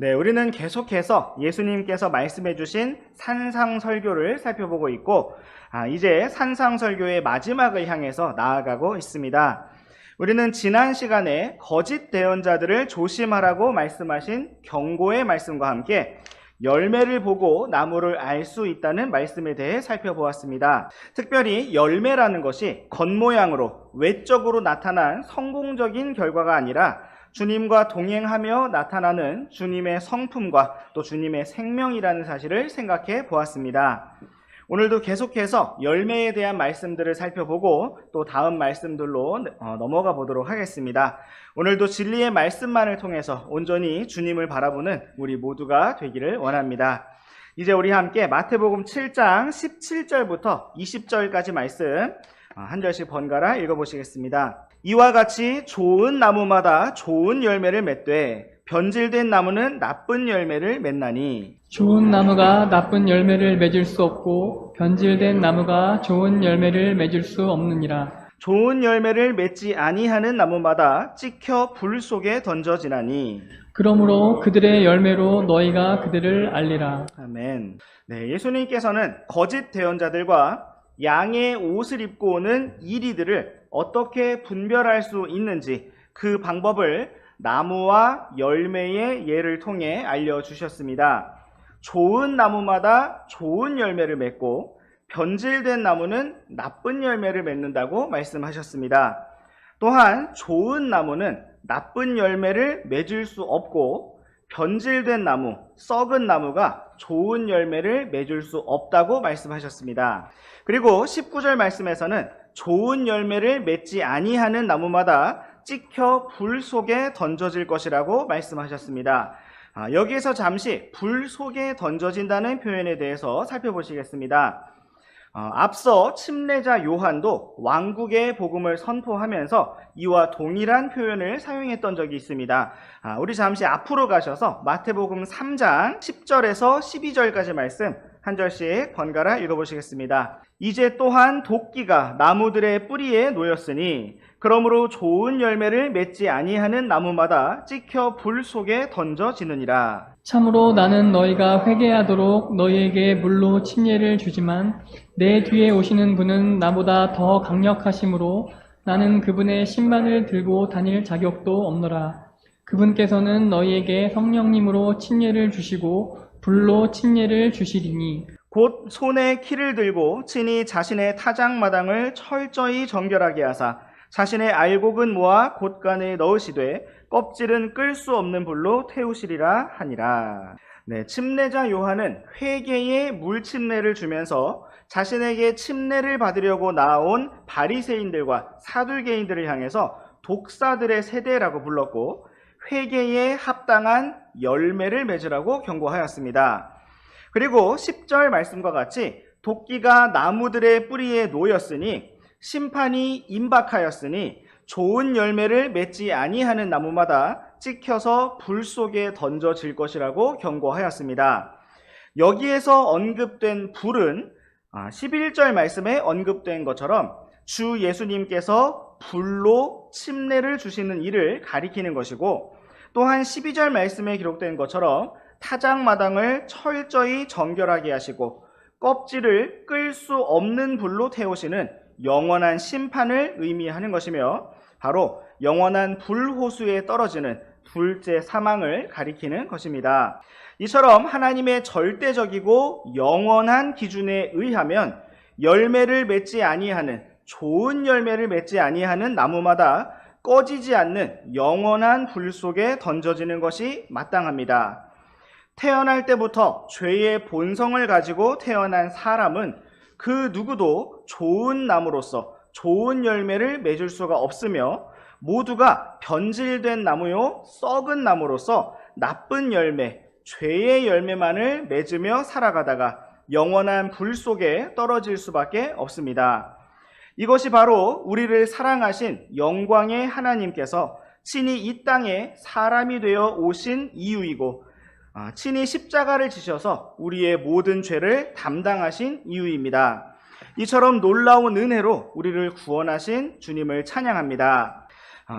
네, 우리는 계속해서 예수님께서 말씀해 주신 산상설교를 살펴보고 있고, 이제 산상설교의 마지막을 향해서 나아가고 있습니다. 우리는 지난 시간에 거짓 대언자들을 조심하라고 말씀하신 경고의 말씀과 함께 열매를 보고 나무를 알 수 있다는 말씀에 대해 살펴보았습니다. 특별히 열매라는 것이 겉모양으로 외적으로 나타난 성공적인 결과가 아니라 주님과 동행하며 나타나는 주님의 성품과 또 주님의 생명이라는 사실을 생각해 보았습니다. 오늘도 계속해서 열매에 대한 말씀들을 살펴보고 또 다음 말씀들로 넘어가 보도록 하겠습니다. 오늘도 진리의 말씀만을 통해서 온전히 주님을 바라보는 우리 모두가 되기를 원합니다. 이제 우리 함께 마태복음 7장 17절부터 20절까지 말씀 한 절씩 번갈아 읽어보시겠습니다. 이와 같이 좋은 나무마다 좋은 열매를 맺되 변질된 나무는 나쁜 열매를 맺나니. 좋은 나무가 나쁜 열매를 맺을 수 없고 변질된 나무가 좋은 열매를 맺을 수 없느니라. 좋은 열매를 맺지 아니하는 나무마다 찍혀 불 속에 던져지나니. 그러므로 그들의 열매로 너희가 그들을 알리라. 아멘. 네, 예수님께서는 거짓 대언자들과 양의 옷을 입고 오는 이리들을 어떻게 분별할 수 있는지 그 방법을 나무와 열매의 예를 통해 알려주셨습니다. 좋은 나무마다 좋은 열매를 맺고 변질된 나무는 나쁜 열매를 맺는다고 말씀하셨습니다. 또한 좋은 나무는 나쁜 열매를 맺을 수 없고 변질된 나무, 썩은 나무가 좋은 열매를 맺을 수 없다고 말씀하셨습니다. 그리고 19절 말씀에서는 좋은 열매를 맺지 아니하는 나무마다 찍혀 불 속에 던져질 것이라고 말씀하셨습니다. 여기에서 잠시 불 속에 던져진다는 표현에 대해서 살펴보시겠습니다. 앞서 침례자 요한도 왕국의 복음을 선포하면서 이와 동일한 표현을 사용했던 적이 있습니다. 우리 잠시 앞으로 가셔서 마태복음 3장 10절에서 12절까지 말씀 한 절씩 번갈아 읽어보시겠습니다. 이제 또한 도끼가 나무들의 뿌리에 놓였으니 그러므로 좋은 열매를 맺지 아니하는 나무마다 찍혀 불 속에 던져지느니라. 참으로 나는 너희가 회개하도록 너희에게 물로 침례를 주지만 내 뒤에 오시는 분은 나보다 더 강력하심으로 나는 그분의 신발을 들고 다닐 자격도 없노라. 그분께서는 너희에게 성령님으로 침례를 주시고 불로 침례를 주시리니 곧 손에 키를 들고 친히 자신의 타작마당을 철저히 정결하게 하사 자신의 알곡은 모아 곳간에 넣으시되 껍질은 끌 수 없는 불로 태우시리라 하니라. 네, 침례자 요한은 회개의 물침례를 주면서 자신에게 침례를 받으려고 나온 바리새인들과 사두개인들을 향해서 독사들의 세대라고 불렀고 회개에 합당한 열매를 맺으라고 경고하였습니다. 그리고 10절 말씀과 같이 도끼가 나무들의 뿌리에 놓였으니 심판이 임박하였으니 좋은 열매를 맺지 아니하는 나무마다 찍혀서 불 속에 던져질 것이라고 경고하였습니다. 여기에서 언급된 불은 11절 말씀에 언급된 것처럼 주 예수님께서 불로 침례를 주시는 일을 가리키는 것이고 또한 12절 말씀에 기록된 것처럼 타작마당을 철저히 정결하게 하시고 껍질을 끌 수 없는 불로 태우시는 영원한 심판을 의미하는 것이며 바로 영원한 불호수에 떨어지는 둘째 사망을 가리키는 것입니다. 이처럼 하나님의 절대적이고 영원한 기준에 의하면 열매를 맺지 아니하는 좋은 열매를 맺지 아니하는 나무마다 꺼지지 않는 영원한 불 속에 던져지는 것이 마땅합니다. 태어날 때부터 죄의 본성을 가지고 태어난 사람은 그 누구도 좋은 나무로서 좋은 열매를 맺을 수가 없으며 모두가 변질된 나무요 썩은 나무로서 나쁜 열매, 죄의 열매만을 맺으며 살아가다가 영원한 불 속에 떨어질 수밖에 없습니다. 이것이 바로 우리를 사랑하신 영광의 하나님께서 친히 이 땅에 사람이 되어 오신 이유이고 친히 십자가를 지셔서 우리의 모든 죄를 담당하신 이유입니다. 이처럼 놀라운 은혜로 우리를 구원하신 주님을 찬양합니다.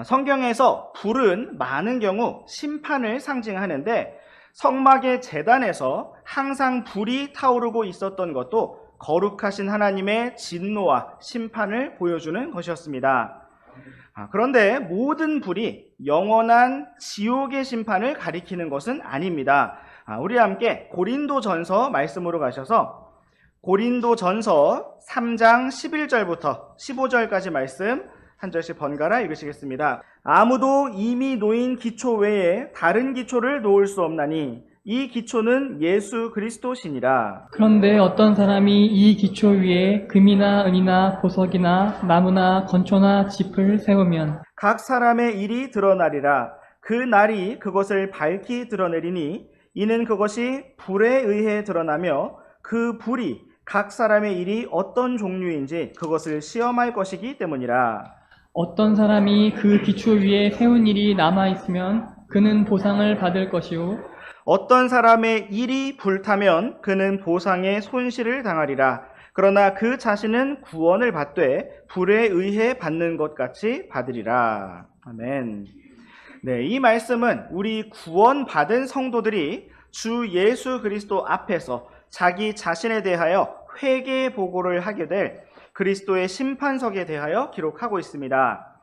성경에서 불은 많은 경우 심판을 상징하는데 성막의 제단에서 항상 불이 타오르고 있었던 것도 거룩하신 하나님의 진노와 심판을 보여주는 것이었습니다. 그런데 모든 불이 영원한 지옥의 심판을 가리키는 것은 아닙니다. 우리 함께 고린도전서 말씀으로 가셔서 고린도전서 3장 11절부터 15절까지 말씀 한 절씩 번갈아 읽으시겠습니다. 아무도 이미 놓인 기초 외에 다른 기초를 놓을 수 없나니 이 기초는 예수 그리스도시니라. 그런데 어떤 사람이 이 기초 위에 금이나 은이나 보석이나 나무나 건초나 짚을 세우면 각 사람의 일이 드러나리라. 그 날이 그것을 밝히 드러내리니 이는 그것이 불에 의해 드러나며 그 불이 각 사람의 일이 어떤 종류인지 그것을 시험할 것이기 때문이라. 어떤 사람이 그 기초 위에 세운 일이 남아있으면 그는 보상을 받을 것이요 어떤 사람의 일이 불타면 그는 보상의 손실을 당하리라. 그러나 그 자신은 구원을 받되 불에 의해 받는 것 같이 받으리라. 아멘. 네, 이 말씀은 우리 구원받은 성도들이 주 예수 그리스도 앞에서 자기 자신에 대하여 회개 보고를 하게 될 그리스도의 심판석에 대하여 기록하고 있습니다.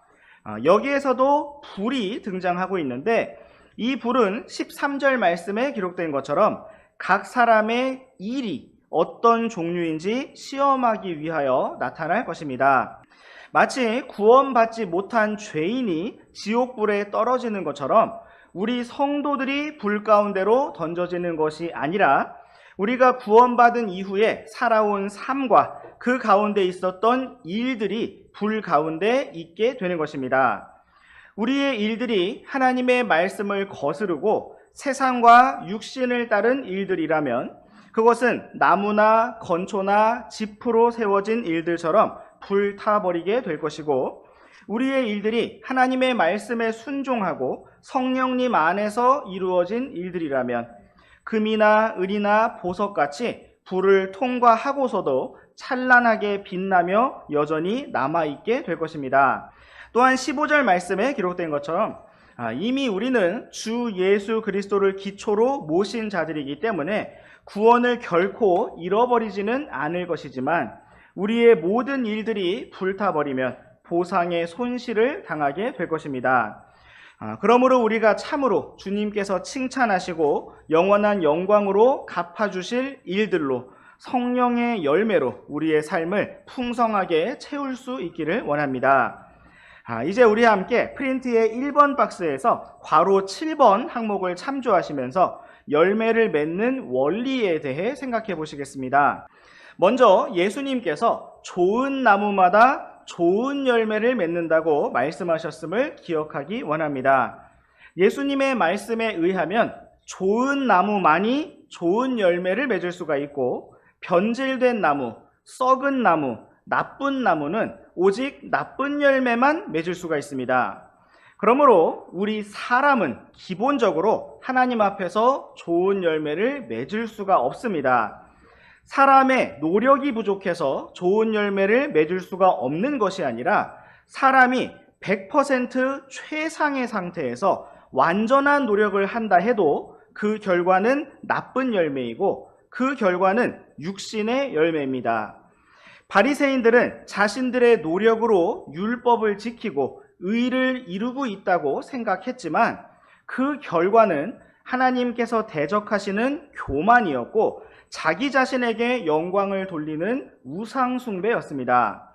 여기에서도 불이 등장하고 있는데 이 불은 13절 말씀에 기록된 것처럼 각 사람의 일이 어떤 종류인지 시험하기 위하여 나타날 것입니다. 마치 구원받지 못한 죄인이 지옥불에 떨어지는 것처럼 우리 성도들이 불 가운데로 던져지는 것이 아니라 우리가 구원받은 이후에 살아온 삶과 그 가운데 있었던 일들이 불 가운데 있게 되는 것입니다. 우리의 일들이 하나님의 말씀을 거스르고 세상과 육신을 따른 일들이라면 그것은 나무나 건초나 짚으로 세워진 일들처럼 불타버리게 될 것이고, 우리의 일들이 하나님의 말씀에 순종하고 성령님 안에서 이루어진 일들이라면 금이나 은이나 보석같이 불을 통과하고서도 찬란하게 빛나며 여전히 남아있게 될 것입니다. 또한 15절 말씀에 기록된 것처럼 이미 우리는 주 예수 그리스도를 기초로 모신 자들이기 때문에 구원을 결코 잃어버리지는 않을 것이지만 우리의 모든 일들이 불타버리면 보상의 손실을 당하게 될 것입니다. 그러므로 우리가 참으로 주님께서 칭찬하시고 영원한 영광으로 갚아주실 일들로 성령의 열매로 우리의 삶을 풍성하게 채울 수 있기를 원합니다. 이제 우리 함께 프린트의 1번 박스에서 괄호 7번 항목을 참조하시면서 열매를 맺는 원리에 대해 생각해 보시겠습니다. 먼저 예수님께서 좋은 나무마다 좋은 열매를 맺는다고 말씀하셨음을 기억하기 원합니다. 예수님의 말씀에 의하면 좋은 나무만이 좋은 열매를 맺을 수가 있고 변질된 나무, 썩은 나무, 나쁜 나무는 오직 나쁜 열매만 맺을 수가 있습니다. 그러므로 우리 사람은 기본적으로 하나님 앞에서 좋은 열매를 맺을 수가 없습니다. 사람의 노력이 부족해서 좋은 열매를 맺을 수가 없는 것이 아니라 사람이 100% 최상의 상태에서 완전한 노력을 한다 해도 그 결과는 나쁜 열매이고 그 결과는 육신의 열매입니다. 바리새인들은 자신들의 노력으로 율법을 지키고 의를 이루고 있다고 생각했지만 그 결과는 하나님께서 대적하시는 교만이었고 자기 자신에게 영광을 돌리는 우상 숭배였습니다.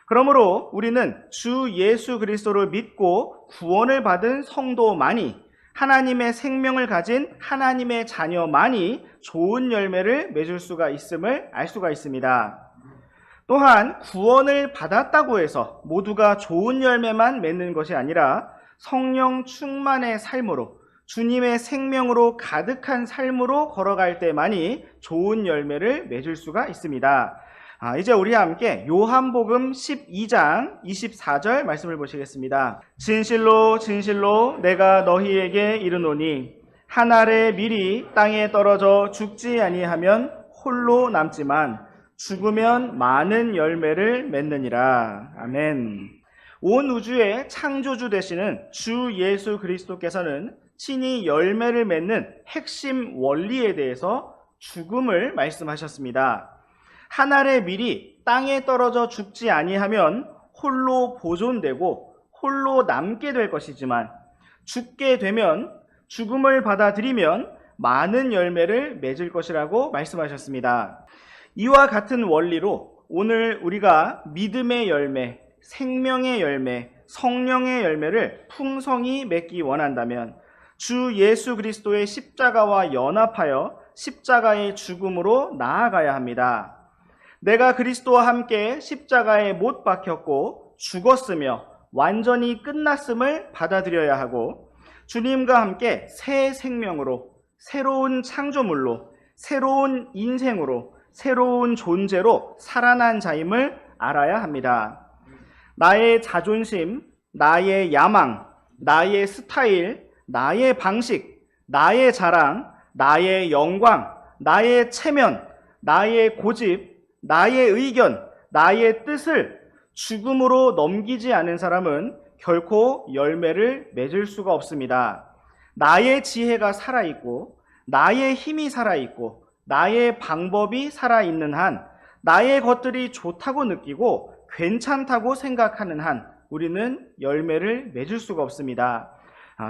그러므로 우리는 주 예수 그리스도를 믿고 구원을 받은 성도만이, 하나님의 생명을 가진 하나님의 자녀만이 좋은 열매를 맺을 수가 있음을 알 수가 있습니다. 또한 구원을 받았다고 해서 모두가 좋은 열매만 맺는 것이 아니라 성령 충만의 삶으로, 주님의 생명으로 가득한 삶으로 걸어갈 때만이 좋은 열매를 맺을 수가 있습니다. 이제 우리 함께 요한복음 12장 24절 말씀을 보시겠습니다. 진실로 진실로 내가 너희에게 이르노니 한 알의 밀이 땅에 떨어져 죽지 아니하면 홀로 남지만 죽으면 많은 열매를 맺느니라. 아멘. 온 우주의 창조주 되시는 주 예수 그리스도께서는 친히 열매를 맺는 핵심 원리에 대해서 죽음을 말씀하셨습니다. 한 알의 밀이 땅에 떨어져 죽지 아니하면 홀로 보존되고 홀로 남게 될 것이지만 죽게 되면 죽음을 받아들이면 많은 열매를 맺을 것이라고 말씀하셨습니다. 이와 같은 원리로 오늘 우리가 믿음의 열매, 생명의 열매, 성령의 열매를 풍성히 맺기 원한다면 주 예수 그리스도의 십자가와 연합하여 십자가의 죽음으로 나아가야 합니다. 내가 그리스도와 함께 십자가에 못 박혔고 죽었으며 완전히 끝났음을 받아들여야 하고 주님과 함께 새 생명으로, 새로운 창조물로, 새로운 인생으로, 새로운 존재로 살아난 자임을 알아야 합니다. 나의 자존심, 나의 야망, 나의 스타일, 나의 방식, 나의 자랑, 나의 영광, 나의 체면, 나의 고집, 나의 의견, 나의 뜻을 죽음으로 넘기지 않은 사람은 결코 열매를 맺을 수가 없습니다. 나의 지혜가 살아있고, 나의 힘이 살아있고, 나의 방법이 살아있는 한, 나의 것들이 좋다고 느끼고 괜찮다고 생각하는 한 우리는 열매를 맺을 수가 없습니다.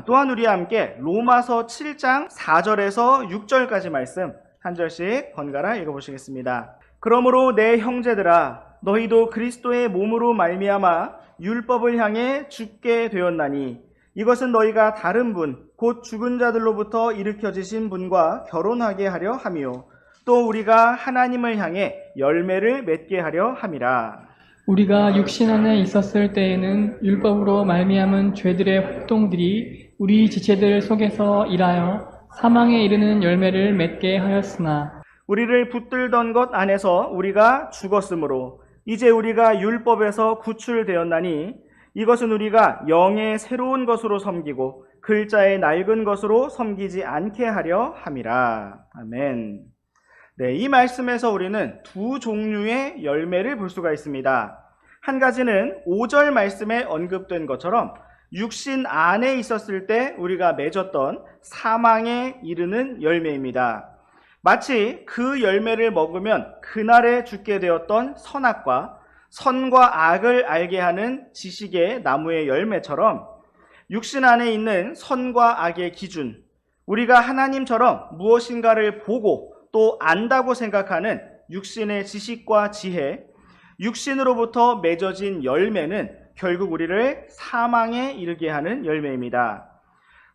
또한 우리와 함께 로마서 7장 4절에서 6절까지 말씀 한 절씩 번갈아 읽어보시겠습니다. 그러므로 내 형제들아 너희도 그리스도의 몸으로 말미암아 율법을 향해 죽게 되었나니 이것은 너희가 다른 분 곧 죽은 자들로부터 일으켜지신 분과 결혼하게 하려 함이요 또 우리가 하나님을 향해 열매를 맺게 하려 함이라. 우리가 육신 안에 있었을 때에는 율법으로 말미암은 죄들의 활동들이 우리 지체들 속에서 일하여 사망에 이르는 열매를 맺게 하였으나 우리를 붙들던 것 안에서 우리가 죽었으므로 이제 우리가 율법에서 구출되었나니 이것은 우리가 영의 새로운 것으로 섬기고 글자의 낡은 것으로 섬기지 않게 하려 함이라. 아멘. 네, 이 말씀에서 우리는 두 종류의 열매를 볼 수가 있습니다. 한 가지는 5절 말씀에 언급된 것처럼 육신 안에 있었을 때 우리가 맺었던 사망에 이르는 열매입니다. 마치 그 열매를 먹으면 그날에 죽게 되었던 선악과 선과 악을 알게 하는 지식의 나무의 열매처럼 육신 안에 있는 선과 악의 기준, 우리가 하나님처럼 무엇인가를 보고 또 안다고 생각하는 육신의 지식과 지혜, 육신으로부터 맺어진 열매는 결국 우리를 사망에 이르게 하는 열매입니다.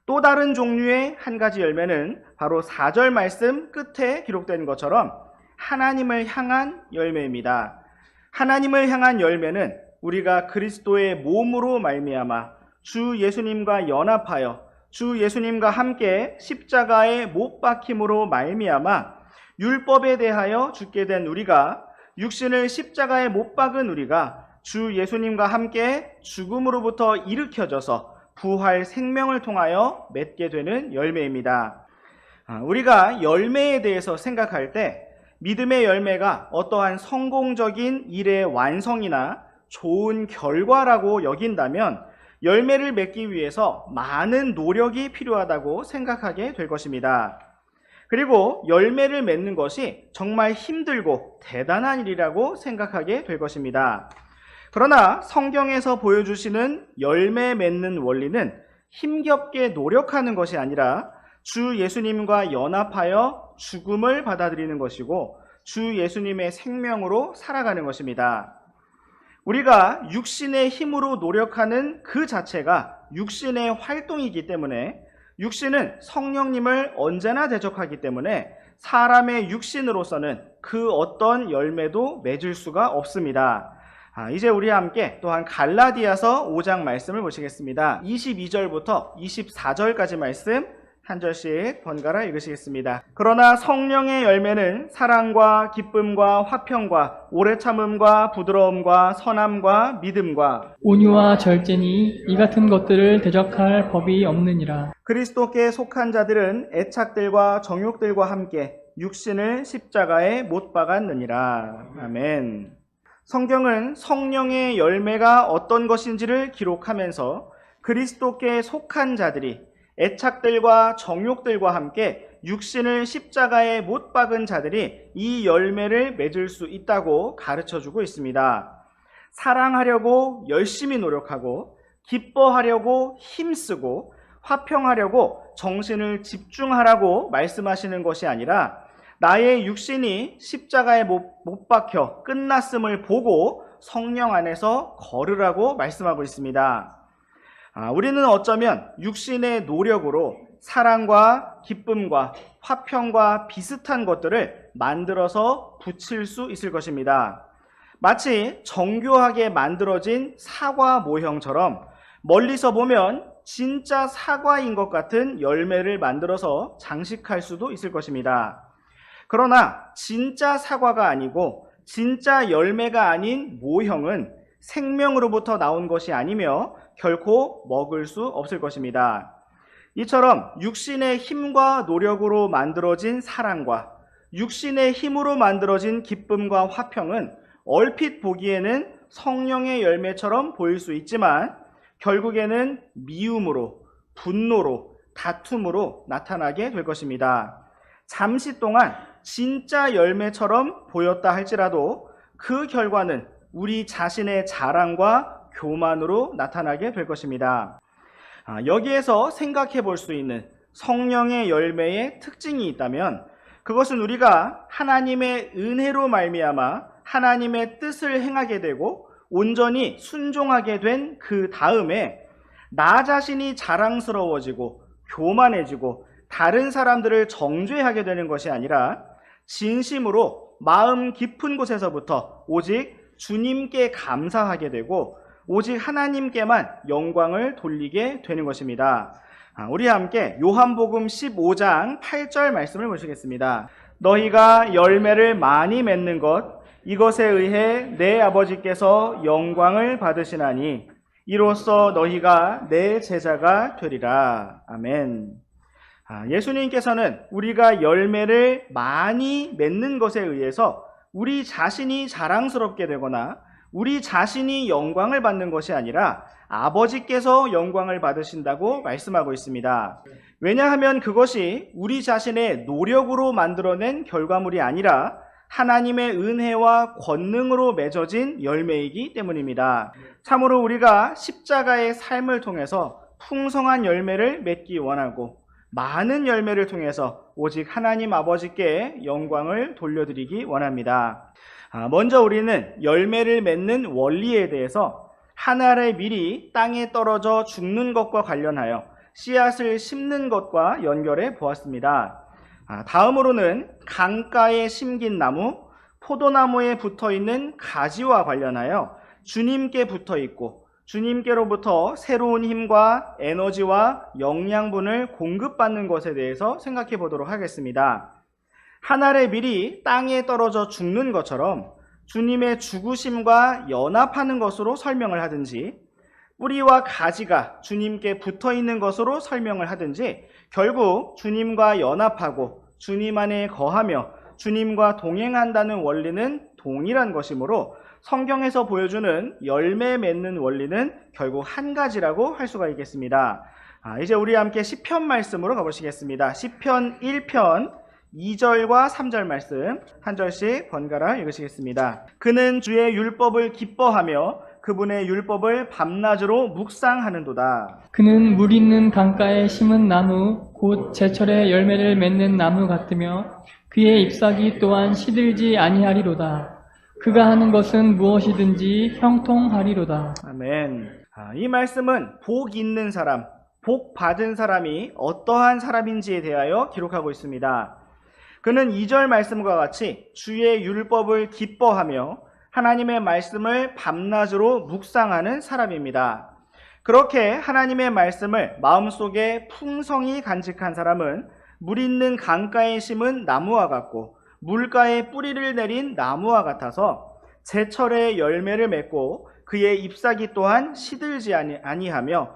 또 다른 종류의 한 가지 열매는 바로 4절 말씀 끝에 기록된 것처럼 하나님을 향한 열매입니다. 하나님을 향한 열매는 우리가 그리스도의 몸으로 말미암아 주 예수님과 연합하여 주 예수님과 함께 십자가에 못 박힘으로 말미암아 율법에 대하여 죽게 된 우리가 육신을 십자가에 못 박은 우리가 주 예수님과 함께 죽음으로부터 일으켜져서 부활 생명을 통하여 맺게 되는 열매입니다. 우리가 열매에 대해서 생각할 때 믿음의 열매가 어떠한 성공적인 일의 완성이나 좋은 결과라고 여긴다면 열매를 맺기 위해서 많은 노력이 필요하다고 생각하게 될 것입니다. 그리고 열매를 맺는 것이 정말 힘들고 대단한 일이라고 생각하게 될 것입니다. 그러나 성경에서 보여주시는 열매 맺는 원리는 힘겹게 노력하는 것이 아니라 주 예수님과 연합하여 죽음을 받아들이는 것이고 주 예수님의 생명으로 살아가는 것입니다. 우리가 육신의 힘으로 노력하는 그 자체가 육신의 활동이기 때문에 육신은 성령님을 언제나 대적하기 때문에 사람의 육신으로서는 그 어떤 열매도 맺을 수가 없습니다. 이제 우리와 함께 또한 갈라디아서 5장 말씀을 보시겠습니다. 22절부터 24절까지 말씀 한 절씩 번갈아 읽으시겠습니다. 그러나 성령의 열매는 사랑과 기쁨과 화평과 오래 참음과 부드러움과 선함과 믿음과 온유와 절제니 이 같은 것들을 대적할 법이 없느니라. 그리스도께 속한 자들은 애착들과 정욕들과 함께 육신을 십자가에 못 박았느니라. 아멘. 성경은 성령의 열매가 어떤 것인지를 기록하면서 그리스도께 속한 자들이 애착들과 정욕들과 함께 육신을 십자가에 못 박은 자들이 이 열매를 맺을 수 있다고 가르쳐주고 있습니다. 사랑하려고 열심히 노력하고 기뻐하려고 힘쓰고 화평하려고 정신을 집중하라고 말씀하시는 것이 아니라 나의 육신이 십자가에 못 박혀 끝났음을 보고 성령 안에서 걸으라고 말씀하고 있습니다. 우리는 어쩌면 육신의 노력으로 사랑과 기쁨과 화평과 비슷한 것들을 만들어서 붙일 수 있을 것입니다. 마치 정교하게 만들어진 사과 모형처럼 멀리서 보면 진짜 사과인 것 같은 열매를 만들어서 장식할 수도 있을 것입니다. 그러나 진짜 사과가 아니고 진짜 열매가 아닌 모형은 생명으로부터 나온 것이 아니며 결코 먹을 수 없을 것입니다. 이처럼 육신의 힘과 노력으로 만들어진 사랑과 육신의 힘으로 만들어진 기쁨과 화평은 얼핏 보기에는 성령의 열매처럼 보일 수 있지만 결국에는 미움으로, 분노로, 다툼으로 나타나게 될 것입니다. 잠시 동안 진짜 열매처럼 보였다 할지라도 그 결과는 우리 자신의 자랑과 교만으로 나타나게 될 것입니다. 여기에서 생각해 볼 수 있는 성령의 열매의 특징이 있다면 그것은 우리가 하나님의 은혜로 말미암아 하나님의 뜻을 행하게 되고 온전히 순종하게 된 그 다음에 나 자신이 자랑스러워지고 교만해지고 다른 사람들을 정죄하게 되는 것이 아니라 진심으로 마음 깊은 곳에서부터 오직 주님께 감사하게 되고 오직 하나님께만 영광을 돌리게 되는 것입니다. 우리 함께 요한복음 15장 8절 말씀을 보시겠습니다. 너희가 열매를 많이 맺는 것 이것에 의해 내 아버지께서 영광을 받으시나니 이로써 너희가 내 제자가 되리라. 아멘. 예수님께서는 우리가 열매를 많이 맺는 것에 의해서 우리 자신이 자랑스럽게 되거나 우리 자신이 영광을 받는 것이 아니라 아버지께서 영광을 받으신다고 말씀하고 있습니다. 왜냐하면 그것이 우리 자신의 노력으로 만들어낸 결과물이 아니라 하나님의 은혜와 권능으로 맺어진 열매이기 때문입니다. 참으로 우리가 십자가의 삶을 통해서 풍성한 열매를 맺기 원하고 많은 열매를 통해서 오직 하나님 아버지께 영광을 돌려드리기 원합니다. 먼저 우리는 열매를 맺는 원리에 대해서 하늘의 밀이 땅에 떨어져 죽는 것과 관련하여 씨앗을 심는 것과 연결해 보았습니다. 다음으로는 강가에 심긴 나무, 포도나무에 붙어있는 가지와 관련하여 주님께 붙어있고 주님께로부터 새로운 힘과 에너지와 영양분을 공급받는 것에 대해서 생각해 보도록 하겠습니다. 한 알의 밀이 땅에 떨어져 죽는 것처럼 주님의 죽으심과 연합하는 것으로 설명을 하든지 뿌리와 가지가 주님께 붙어있는 것으로 설명을 하든지 결국 주님과 연합하고 주님 안에 거하며 주님과 동행한다는 원리는 동일한 것이므로 성경에서 보여주는 열매 맺는 원리는 결국 한 가지라고 할 수가 있겠습니다. 이제 우리 함께 시편 말씀으로 가보시겠습니다. 시편 1편 2절과 3절 말씀 한 절씩 번갈아 읽으시겠습니다. 그는 주의 율법을 기뻐하며 그분의 율법을 밤낮으로 묵상하는도다. 그는 물 있는 강가에 심은 나무 곧 제철에 열매를 맺는 나무 같으며 그의 잎사귀 또한 시들지 아니하리로다. 그가 하는 것은 무엇이든지 형통하리로다. 아멘. 이 말씀은 복 있는 사람, 복 받은 사람이 어떠한 사람인지에 대하여 기록하고 있습니다. 그는 2절 말씀과 같이 주의 율법을 기뻐하며 하나님의 말씀을 밤낮으로 묵상하는 사람입니다. 그렇게 하나님의 말씀을 마음속에 풍성히 간직한 사람은 물 있는 강가에 심은 나무와 같고 물가에 뿌리를 내린 나무와 같아서 제철에 열매를 맺고 그의 잎사귀 또한 시들지 아니하며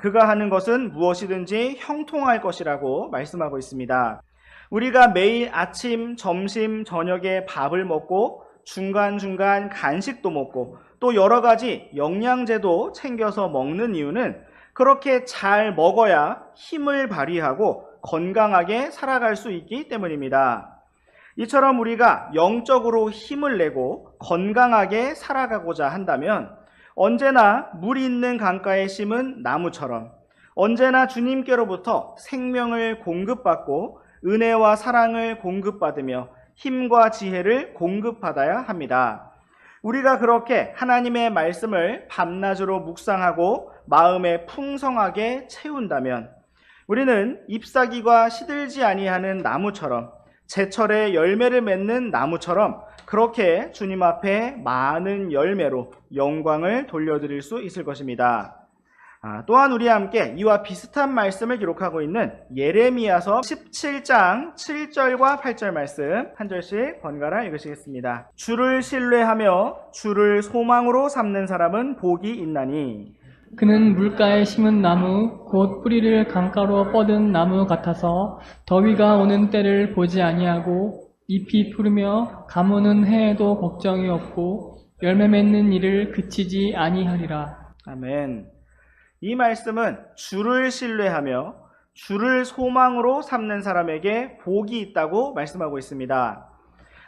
그가 하는 것은 무엇이든지 형통할 것이라고 말씀하고 있습니다. 우리가 매일 아침, 점심, 저녁에 밥을 먹고 중간중간 간식도 먹고 또 여러 가지 영양제도 챙겨서 먹는 이유는 그렇게 잘 먹어야 힘을 발휘하고 건강하게 살아갈 수 있기 때문입니다. 이처럼 우리가 영적으로 힘을 내고 건강하게 살아가고자 한다면 언제나 물 있는 강가에 심은 나무처럼 언제나 주님께로부터 생명을 공급받고 은혜와 사랑을 공급받으며 힘과 지혜를 공급받아야 합니다. 우리가 그렇게 하나님의 말씀을 밤낮으로 묵상하고 마음에 풍성하게 채운다면 우리는 잎사귀가 시들지 아니하는 나무처럼 제철에 열매를 맺는 나무처럼 그렇게 주님 앞에 많은 열매로 영광을 돌려드릴 수 있을 것입니다. 또한 우리와 함께 이와 비슷한 말씀을 기록하고 있는 예레미야서 17장 7절과 8절 말씀 한 절씩 번갈아 읽으시겠습니다. 주를 신뢰하며 주를 소망으로 삼는 사람은 복이 있나니 그는 물가에 심은 나무 곧 뿌리를 강가로 뻗은 나무 같아서 더위가 오는 때를 보지 아니하고 잎이 푸르며 가무는 해에도 걱정이 없고 열매 맺는 일을 그치지 아니하리라. 아멘. 이 말씀은 주를 신뢰하며 주를 소망으로 삼는 사람에게 복이 있다고 말씀하고 있습니다.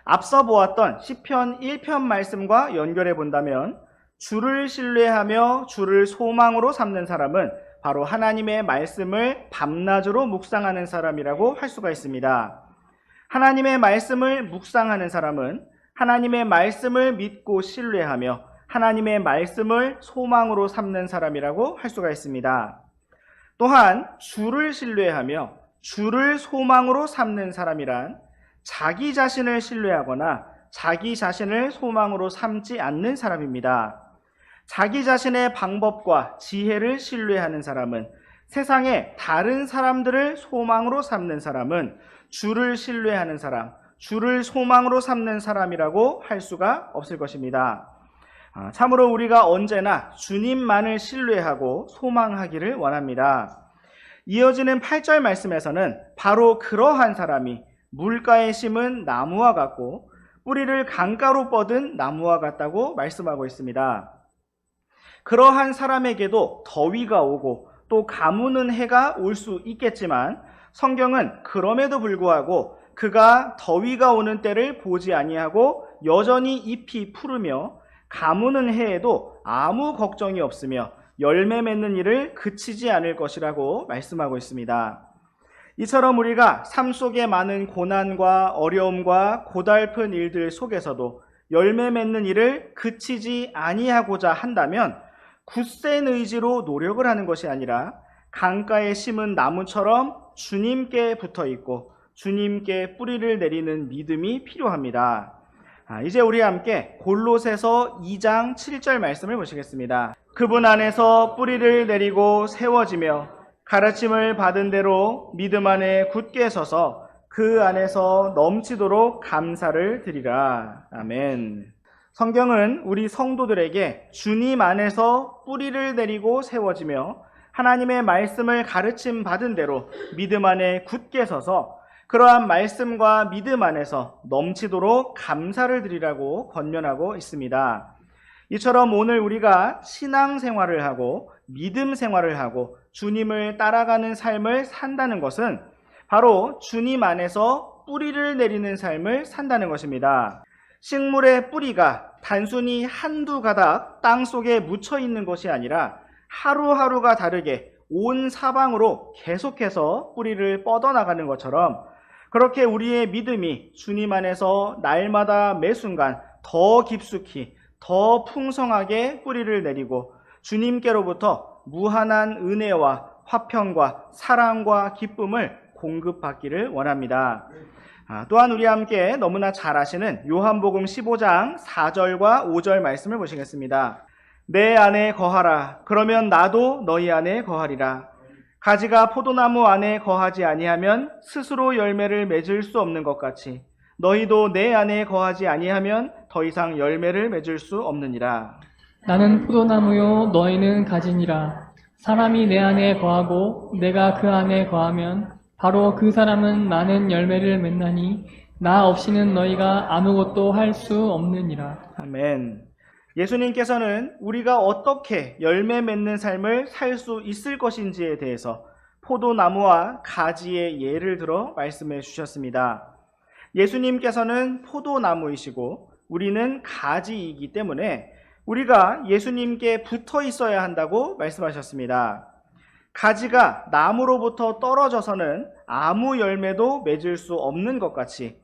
앞서 보았던 시편 1편 말씀과 연결해 본다면 주를 신뢰하며 주를 소망으로 삼는 사람은 바로 하나님의 말씀을 밤낮으로 묵상하는 사람이라고 할 수가 있습니다. 하나님의 말씀을 묵상하는 사람은 하나님의 말씀을 믿고 신뢰하며 하나님의 말씀을 소망으로 삼는 사람이라고 할 수가 있습니다. 또한 주를 신뢰하며 주를 소망으로 삼는 사람이란 자기 자신을 신뢰하거나 자기 자신을 소망으로 삼지 않는 사람입니다. 자기 자신의 방법과 지혜를 신뢰하는 사람은 세상의 다른 사람들을 소망으로 삼는 사람은 주를 신뢰하는 사람, 주를 소망으로 삼는 사람이라고 할 수가 없을 것입니다. 참으로 우리가 언제나 주님만을 신뢰하고 소망하기를 원합니다. 이어지는 8절 말씀에서는 바로 그러한 사람이 물가에 심은 나무와 같고 뿌리를 강가로 뻗은 나무와 같다고 말씀하고 있습니다. 그러한 사람에게도 더위가 오고 또 가무는 해가 올 수 있겠지만 성경은 그럼에도 불구하고 그가 더위가 오는 때를 보지 아니하고 여전히 잎이 푸르며 가무는 해에도 아무 걱정이 없으며 열매 맺는 일을 그치지 않을 것이라고 말씀하고 있습니다. 이처럼 우리가 삶 속에 많은 고난과 어려움과 고달픈 일들 속에서도 열매 맺는 일을 그치지 아니하고자 한다면 굳센 의지로 노력을 하는 것이 아니라 강가에 심은 나무처럼 주님께 붙어 있고 주님께 뿌리를 내리는 믿음이 필요합니다. 이제 우리 함께 골로새서 2장 7절 말씀을 보시겠습니다. 그분 안에서 뿌리를 내리고 세워지며 가르침을 받은 대로 믿음 안에 굳게 서서 그 안에서 넘치도록 감사를 드리라. 아멘. 성경은 우리 성도들에게 주님 안에서 뿌리를 내리고 세워지며 하나님의 말씀을 가르침 받은 대로 믿음 안에 굳게 서서 그러한 말씀과 믿음 안에서 넘치도록 감사를 드리라고 권면하고 있습니다. 이처럼 오늘 우리가 신앙생활을 하고 믿음 생활을 하고 주님을 따라가는 삶을 산다는 것은 바로 주님 안에서 뿌리를 내리는 삶을 산다는 것입니다. 식물의 뿌리가 단순히 한두 가닥 땅 속에 묻혀 있는 것이 아니라 하루하루가 다르게 온 사방으로 계속해서 뿌리를 뻗어나가는 것처럼 그렇게 우리의 믿음이 주님 안에서 날마다 매 순간 더 깊숙이 더 풍성하게 뿌리를 내리고 주님께로부터 무한한 은혜와 화평과 사랑과 기쁨을 공급받기를 원합니다. 또한 우리와 함께 너무나 잘 아시는 요한복음 15장 4절과 5절 말씀을 보시겠습니다. 내 안에 거하라. 그러면 나도 너희 안에 거하리라. 가지가 포도나무 안에 거하지 아니하면 스스로 열매를 맺을 수 없는 것 같이 너희도 내 안에 거하지 아니하면 더 이상 열매를 맺을 수 없느니라. 나는 포도나무요 너희는 가지니라. 사람이 내 안에 거하고 내가 그 안에 거하면 바로 그 사람은 많은 열매를 맺나니 나 없이는 너희가 아무것도 할 수 없느니라. 아멘. 예수님께서는 우리가 어떻게 열매 맺는 삶을 살 수 있을 것인지에 대해서 포도나무와 가지의 예를 들어 말씀해 주셨습니다. 예수님께서는 포도나무이시고 우리는 가지이기 때문에 우리가 예수님께 붙어 있어야 한다고 말씀하셨습니다. 가지가 나무로부터 떨어져서는 아무 열매도 맺을 수 없는 것 같이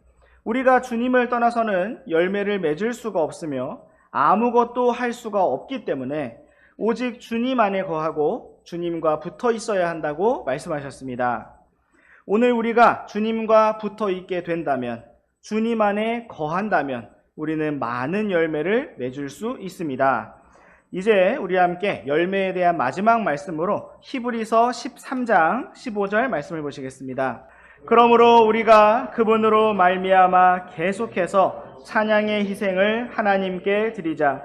우리가 주님을 떠나서는 열매를 맺을 수가 없으며 아무것도 할 수가 없기 때문에 오직 주님 안에 거하고 주님과 붙어 있어야 한다고 말씀하셨습니다. 오늘 우리가 주님과 붙어 있게 된다면, 주님 안에 거한다면 우리는 많은 열매를 맺을 수 있습니다. 이제 우리 함께 열매에 대한 마지막 말씀으로 히브리서 13장 15절 말씀을 보시겠습니다. 그러므로 우리가 그분으로 말미암아 계속해서 찬양의 희생을 하나님께 드리자.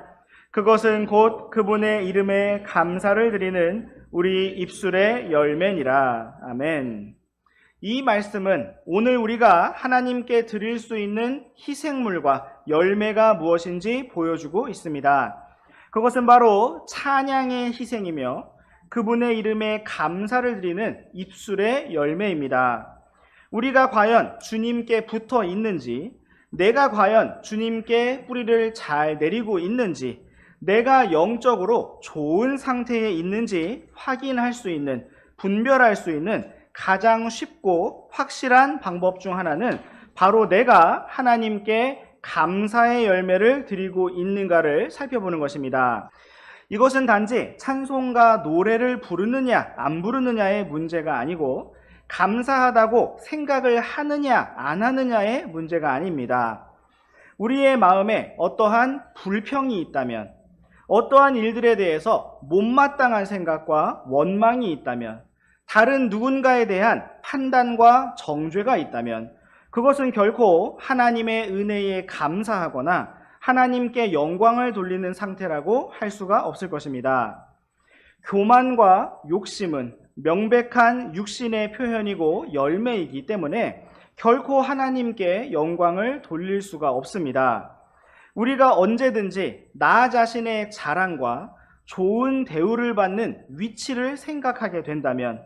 그것은 곧 그분의 이름에 감사를 드리는 우리 입술의 열매니라. 아멘. 이 말씀은 오늘 우리가 하나님께 드릴 수 있는 희생물과 열매가 무엇인지 보여주고 있습니다. 그것은 바로 찬양의 희생이며 그분의 이름에 감사를 드리는 입술의 열매입니다. 우리가 과연 주님께 붙어 있는지, 내가 과연 주님께 뿌리를 잘 내리고 있는지, 내가 영적으로 좋은 상태에 있는지 확인할 수 있는, 분별할 수 있는 가장 쉽고 확실한 방법 중 하나는 바로 내가 하나님께 감사의 열매를 드리고 있는가를 살펴보는 것입니다. 이것은 단지 찬송과 노래를 부르느냐 안 부르느냐의 문제가 아니고 감사하다고 생각을 하느냐 안 하느냐의 문제가 아닙니다. 우리의 마음에 어떠한 불평이 있다면, 어떠한 일들에 대해서 못마땅한 생각과 원망이 있다면, 다른 누군가에 대한 판단과 정죄가 있다면 그것은 결코 하나님의 은혜에 감사하거나 하나님께 영광을 돌리는 상태라고 할 수가 없을 것입니다. 교만과 욕심은 명백한 육신의 표현이고 열매이기 때문에 결코 하나님께 영광을 돌릴 수가 없습니다. 우리가 언제든지 나 자신의 자랑과 좋은 대우를 받는 위치를 생각하게 된다면,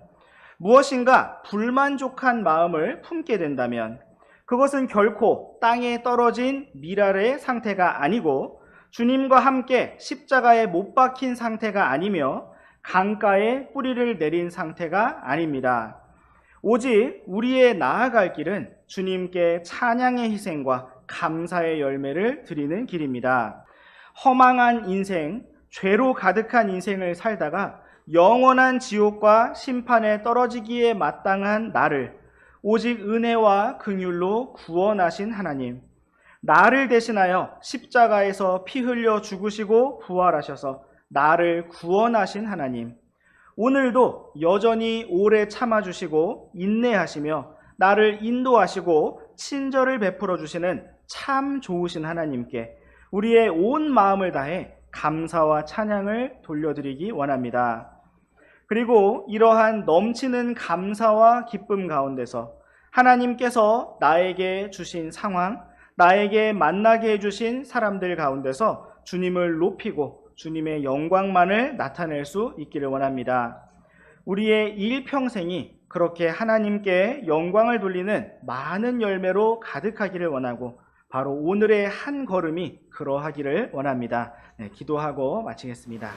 무엇인가 불만족한 마음을 품게 된다면 그것은 결코 땅에 떨어진 밀알의 상태가 아니고 주님과 함께 십자가에 못 박힌 상태가 아니며 강가에 뿌리를 내린 상태가 아닙니다. 오직 우리의 나아갈 길은 주님께 찬양의 희생과 감사의 열매를 드리는 길입니다. 허망한 인생, 죄로 가득한 인생을 살다가 영원한 지옥과 심판에 떨어지기에 마땅한 나를 오직 은혜와 긍휼로 구원하신 하나님, 나를 대신하여 십자가에서 피 흘려 죽으시고 부활하셔서 나를 구원하신 하나님, 오늘도 여전히 오래 참아주시고 인내하시며 나를 인도하시고 친절을 베풀어 주시는 참 좋으신 하나님께 우리의 온 마음을 다해 감사와 찬양을 돌려드리기 원합니다. 그리고 이러한 넘치는 감사와 기쁨 가운데서 하나님께서 나에게 주신 상황, 나에게 만나게 해주신 사람들 가운데서 주님을 높이고 주님의 영광만을 나타낼 수 있기를 원합니다. 우리의 일평생이 그렇게 하나님께 영광을 돌리는 많은 열매로 가득하기를 원하고 바로 오늘의 한 걸음이 그러하기를 원합니다. 네, 기도하고 마치겠습니다.